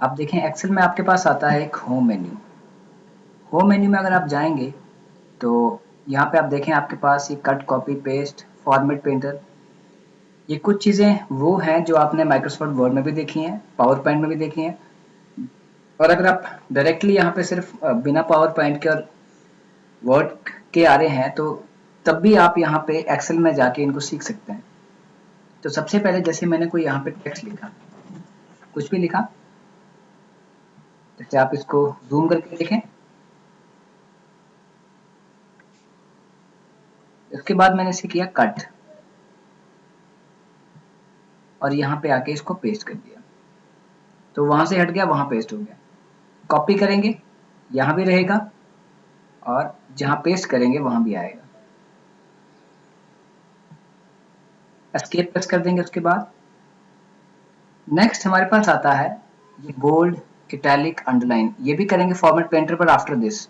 आप देखें एक्सेल में आपके पास आता है एक होम मेन्यू। होम मेन्यू में अगर आप जाएंगे तो यहाँ पे आप देखें आपके पास ये cut, copy, paste, format, painter, ये कुछ चीज़ें वो हैं जो आपने माइक्रोसॉफ्ट वर्ड में भी देखी हैं, पावर पॉइंट में भी देखी हैं। और अगर आप डायरेक्टली यहाँ पे सिर्फ बिना पावर पॉइंट के और वर्ड के आ रहे हैं तो तब भी आप यहाँ पे एक्सेल में जाके इनको सीख सकते हैं। तो सबसे पहले जैसे मैंने कोई यहाँ पे टेक्स्ट लिखा, कुछ भी लिखा, जैसे आप इसको जूम करके देखें। इसके बाद मैंने इसे किया कट और यहाँ पे आके इसको पेस्ट कर दिया, तो वहां से हट गया, वहां पेस्ट हो गया। कॉपी करेंगे, यहाँ भी रहेगा और जहाँ पेस्ट करेंगे वहां भी आएगा। एस्केप प्रेस कर देंगे उसके बाद। नेक्स्ट हमारे पास आता है ये बोल्ड, इटैलिक, अंडरलाइन, ये भी करेंगे फॉर्मेट पेंटर पर आफ्टर दिस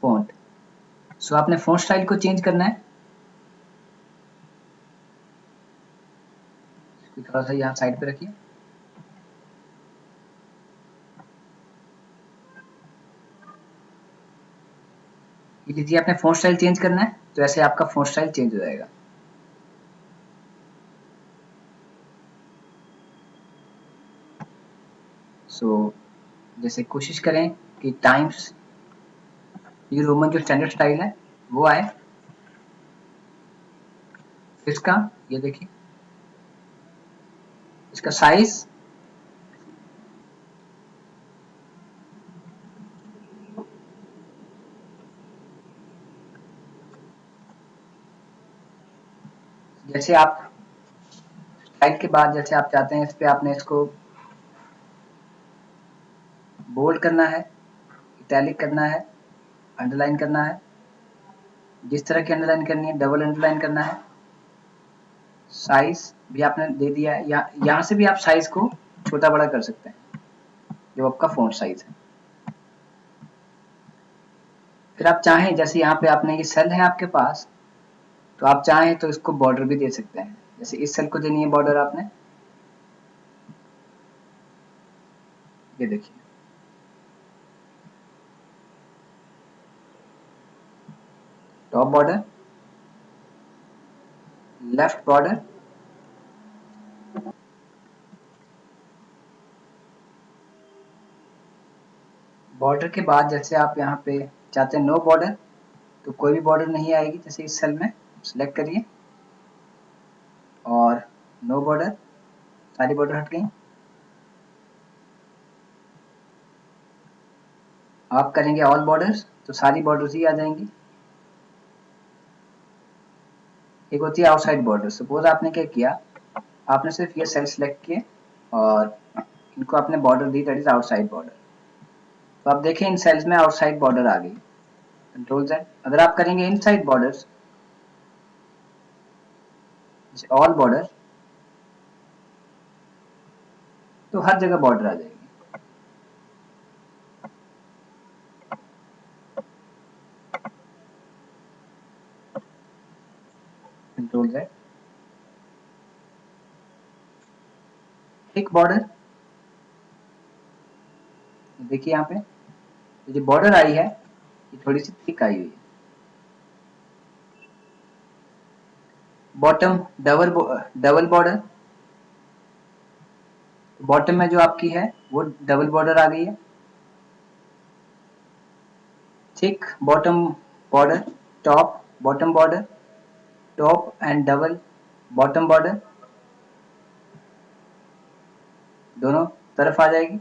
फॉन्ट। सो आपने फॉन्ट स्टाइल को चेंज करना है। इसको थोड़ा सा यहाँ साइड पे रखिए। ये लीजिए, आपने फॉन्ट स्टाइल चेंज करना है तो ऐसे आपका फॉन्ट स्टाइल चेंज हो जाएगा। सो जैसे कोशिश करें कि टाइम्स न्यू रोमन जो स्टैंडर्ड स्टाइल है वो आए। इसका ये देखिए, इसका साइज जैसे आप स्टाइल के बाद जैसे आप चाहते हैं इस पे आपने इसको बोल्ड करना है, इटैलिक करना है, अंडरलाइन करना है, जिस तरह की अंडरलाइन करनी है, डबल अंडरलाइन करना है। साइज भी आपने दे दिया है, यहाँ से भी आप साइज को छोटा बड़ा कर सकते हैं जो आपका फॉन्ट साइज है। फिर आप चाहें, जैसे यहाँ पे आपने ये सेल है आपके पास, तो आप चाहें तो इसको बॉर्डर भी दे सकते हैं। जैसे इस सेल को देनी है बॉर्डर आपने, ये देखिए, top border, left border, border के बाद जैसे आप यहाँ पे चाहते हैं नो बॉर्डर, तो कोई भी बॉर्डर नहीं आएगी। जैसे इस सेल में सिलेक्ट करिए और नो बॉर्डर, सारी बॉर्डर हट गई। आप करेंगे ऑल बॉर्डर्स तो सारी बॉर्डर्स ही आ जाएंगी। एक होती है आउटसाइड बॉर्डर। सपोज आपने क्या किया, आपने सिर्फ ये सेल सिलेक्ट किए और इनको आपने border the, that is outside border. तो आप देखें इन सेल्स में आउटसाइड बॉर्डर आ गई, कंट्रोल जेड। अगर आप करेंगे इनसाइड बॉर्डर्स, ऑल बॉर्डर, तो हर जगह बॉर्डर आ जाएगी। कंट्रोल जेड, थिक बॉर्डर, देखिए यहाँ पे जो बॉर्डर आई है ये थोड़ी सी थिक आई हुई है। बॉटम डबल बॉर्डर, बॉटम में जो आपकी है वो डबल बॉर्डर आ गई है। Thick bottom border, top bottom border, top and double bottom border, दोनों तरफ आ जाएगी।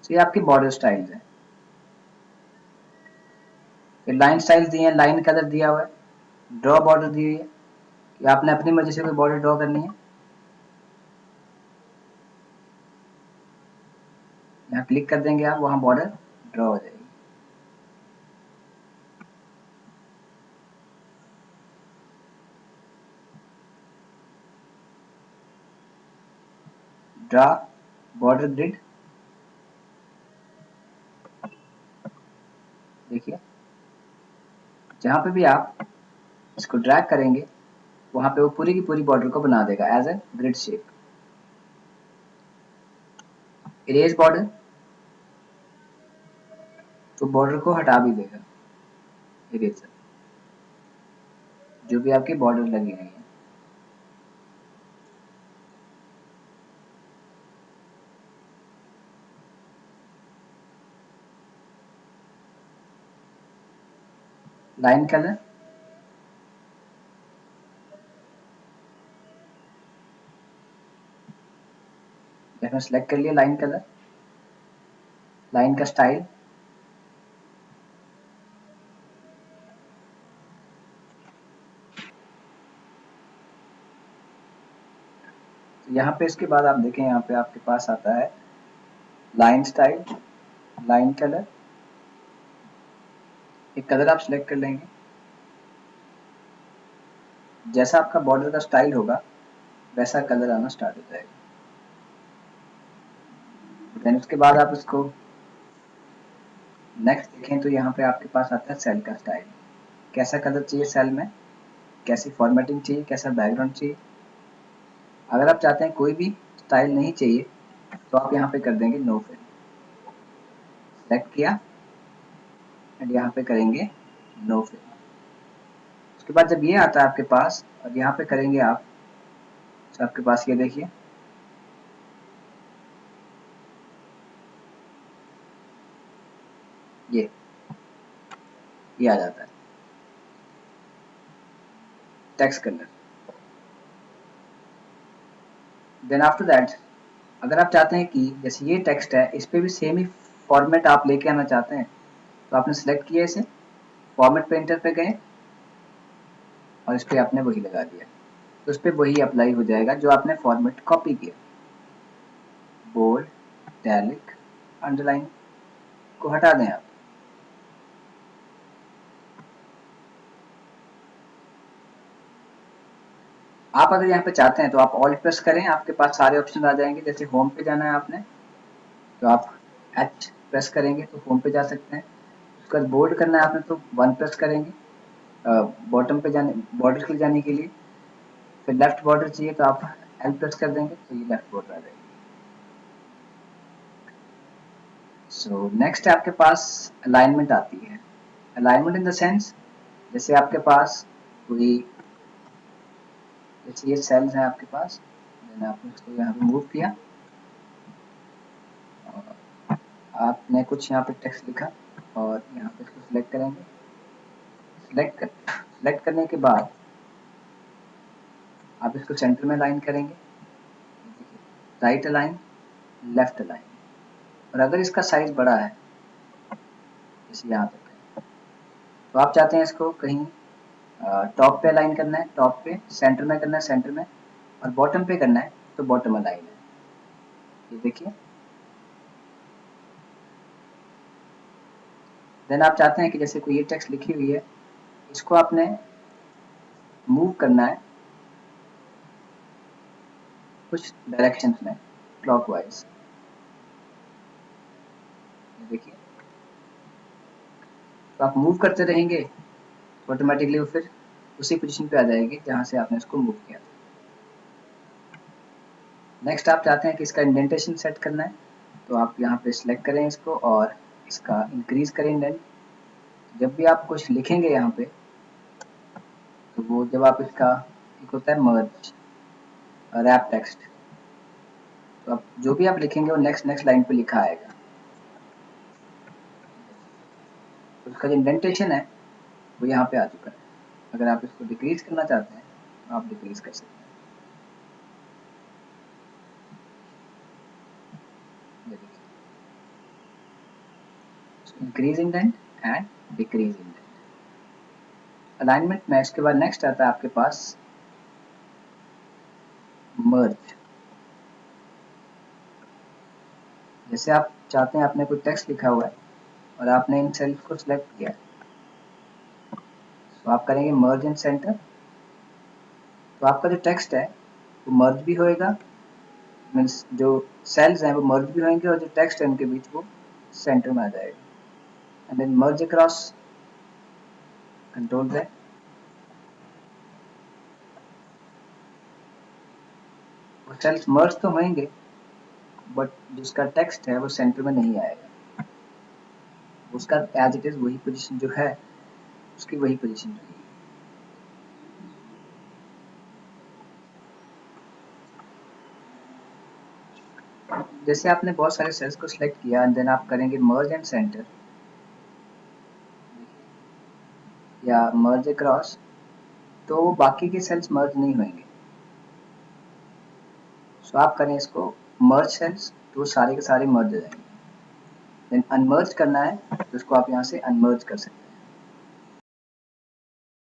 तो ये आपकी बॉर्डर स्टाइल्स है। फिर लाइन स्टाइल्स दिए हैं, लाइन कलर दिया हुआ है, ड्रॉ बॉर्डर दी हुई है कि आपने अपनी मर्जी से कोई बॉर्डर ड्रॉ करनी है। यहाँ क्लिक कर देंगे आप, वहां बॉर्डर ड्रॉ हो जाएगी। ड्रा बॉर्डर ग्रिड, देखिए जहां पे भी आप इसको ड्रैग करेंगे, वहां पे वो पूरी की पूरी बॉर्डर को बना देगा as a grid shape. Erase border, तो बॉर्डर को हटा भी देगा इरेजर, जो भी आपकी बॉर्डर लगी हुई है। लाइन कलर, मैंने सेलेक्ट कर लिया लाइन कलर। लाइन का स्टाइल, तो यहाँ पे इसके बाद आप देखें, यहाँ पे आपके पास आता है लाइन स्टाइल, लाइन कलर। एक कलर आप सिलेक्ट कर लेंगे, जैसा आपका बॉर्डर का स्टाइल होगा वैसा कलर आना स्टार्ट हो जाएगा। देन उसके बाद आप इसको नेक्स्ट देखें तो यहाँ पे आपके पास आता है सेल का स्टाइल। कैसा कलर चाहिए सेल में, कैसी फॉर्मेटिंग चाहिए, कैसा बैकग्राउंड चाहिए। अगर आप चाहते हैं कोई भी स्टाइल नहीं चाहिए तो आप यहाँ पे कर देंगे नो फिल। सेलेक्ट किया एंड यहाँ पे करेंगे नो फिल। उसके बाद जब ये आता है आपके पास और यहाँ पे करेंगे आप, तो आपके पास ये देखिए ये आ जाता है text colour. Then after that, अगर आप चाहते हैं कि जैसे ये टेक्स्ट है इस पे भी सेम ही फॉर्मेट आप लेके आना चाहते हैं, तो आपने सेलेक्ट किया इसे, फॉर्मेट पेंटर पे गए और इस पे आपने वही लगा दिया, तो उस पर वही अप्लाई हो जाएगा जो आपने फॉर्मेट कॉपी किया। बोल्ड, इटैलिक, अंडरलाइन को हटा दें आप। आप अगर यहाँ पे चाहते हैं तो आप ऑल्ट प्रेस करें, आपके पास सारे ऑप्शन आ जाएंगे। जैसे होम पे जाना है आपने तो आप एच प्रेस करेंगे तो होम पे जा सकते हैं। उसके बाद बोल्ड करना है आपने तो 1 प्रेस करेंगे बॉटम पे जाने, बॉर्डर के जाने के लिए। फिर लेफ्ट बॉर्डर चाहिए तो आप एल प्रेस कर देंगे तो ये लेफ्ट बॉर्डर आ जाएगी। सो नेक्स्ट आपके पास अलाइनमेंट आती है। अलाइनमेंट इन द सेंस, जैसे आपके पास कोई, जैसे ये सेल्स हैं आपके पास, मैंने आपने इसको यहाँ पे मूव किया और आपने कुछ यहाँ पे टेक्स्ट लिखा और यहाँ पे इसको सिलेक्ट करेंगे। सिलेक्ट करने के बाद आप इसको सेंटर में अलाइन करेंगे, राइट अलाइन, लेफ्ट अलाइन। और अगर इसका साइज बड़ा है जैसे यहाँ तक है, तो आप चाहते हैं इसको कहीं टॉप पे अलाइन करना है, टॉप पे, सेंटर में करना है, सेंटर में, और बॉटम पे करना है तो बॉटम अलाइन है। ये देखिए। देन आप चाहते हैं कि जैसे कोई ये टेक्स्ट लिखी हुई है, इसको आपने मूव करना है कुछ डायरेक्शन में क्लॉकवाइज। देखिए, तो आप मूव करते रहेंगे ऑटोमेटिकली वो फिर उसी पोजीशन पे आ जाएगी जहाँ से आपने इसको मूव किया था। नेक्स्ट आप चाहते हैं कि इसका इंडेंटेशन सेट करना है, तो आप यहाँ पे सिलेक्ट करें इसको और इसका इंक्रीज करें इंडेंट। जब भी आप कुछ लिखेंगे यहाँ पे, तो वो जब आप इसका, एक होता है मर्ज, रैप टेक्स्ट, तो आप जो भी आप लिखेंगे वो नेक्स्ट नेक्स्ट लाइन पे लिखा आएगा। तो उसका जो इंडेंटेशन है वो यहाँ पे आ चुका है। अगर आप इसको डिक्रीज करना चाहते हैं तो आप डिक्रीज कर सकते हैं। Increase indent and decrease indent. Alignment में इसके बाद नेक्स्ट आता है आपके पास मर्ज। जैसे आप चाहते हैं, आपने कोई टेक्स्ट लिखा हुआ है और आपने इन सेल्स को सिलेक्ट किया, तो आप करेंगे मर्ज इन सेंटर। तो आपका जो टेक्स्ट है वो मर्ज भी होएगा, मीन्स जो सेल्स हैं वो मर्ज भी होंगे और जो टेक्स्ट है उनके बीच वो सेंटर में आ जाएगा। And then merge across, control Z, वो सेल्स मर्ज तो होंगे बट जिसका टेक्स्ट है वो सेंटर में नहीं आएगा, उसका एज इट इज वही पोजीशन जो है उसकी वही पोजीशन रहेगी। जैसे आपने बहुत सारे सेल्स को सिलेक्ट किया एंड देन आप करेंगे मर्ज एंड सेंटर या मर्ज अक्रॉस, तो बाकी के सेल्स मर्ज नहीं होंगे। सो आप करें इसको मर्ज सेल्स तो वो सारे के सारे मर्ज हो जाएंगे। देन अनमर्ज करना है तो इसको आप यहाँ से अनमर्ज कर सकते हैं।